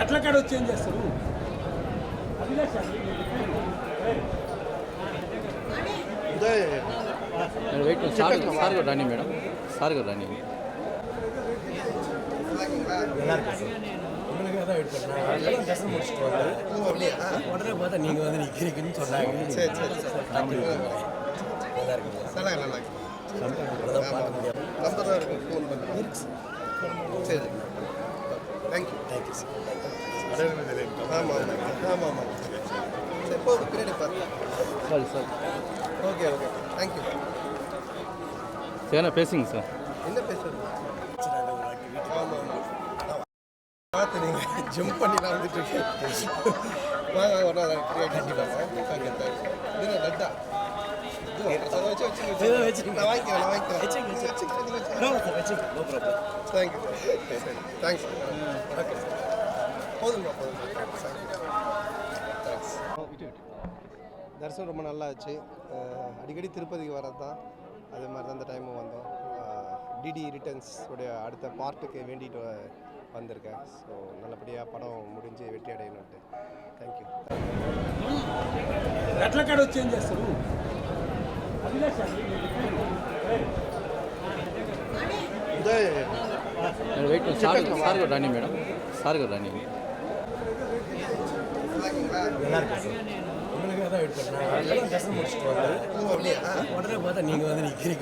ఎట్ల కాడ వచ్చి ఏం చేస్తారు వెయిట్ సార్ కూడా రాని మేడం సార్ కూడా రాని கஷ்டம் முடிச்சுட்டு வந்தேன் உடனே பார்த்தா நீங்கள் வந்து நிற்கிறீங்கன்னு சொன்னாங்க. சரி சரி நல்லா இருக்குங்களா? நல்லா நல்லா அவ்வளோதான் பார்க்க முடியாது. நம்பர் தான் இருக்கும் ஃபோன் பண்ணுறேன். சரி தேங்க்யூ தேங்க்யூ சார். ஆமாம் ஆமாம் ஆமாம் சரி போதும் பின்னாடி பாருங்க. Sorry sir okay okay thank you. சரிண்ணா பேசுங்க சார். என்ன பேசுறது? ஆமாம் ஆமாம் பார்த்து நீங்கள் ஜம்ப் பண்ணிலாம் வந்துட்டு இருக்கேன். வாங்க ஒரு நாள் கண்டிப்பாக ஓகே தேங்க்ஸ். இது லட்டா நான் வாங்கிக்கிறேன் தேங்க்யூ தேங்க்ஸ் ஓகே போதுங்க தேங்க்ஸ். தரிசனம் ரொம்ப நல்லா ஆச்சு. அடிக்கடி திருப்பதிக்கு வரது தான், அதே மாதிரி தான் இந்த டைமும் வந்தோம். டிடி ரிட்டர்ன்ஸ் உடைய அடுத்த பார்ட்டுக்கு வேண்டிட்டு வந்திருக்கேன். ஸோ நல்லபடியாக படம் முடிஞ்சு வெற்றி அடையணுன்ட்டு தேங்க்யூ. ఎట్ల కాడ వచ్చి ఏం చేస్తారు వెయిట్ సార్ కూడా రాని మేడం సార్ కూడా రాని நல்லா இருக்கு சார். உங்களுக்காக தான் வெயிட் பண்ணேன். கஷ்டம் முடிச்சுட்டு வந்தேன் உடனே பார்த்தா நீங்கள் வந்து நிற்கிறீங்க.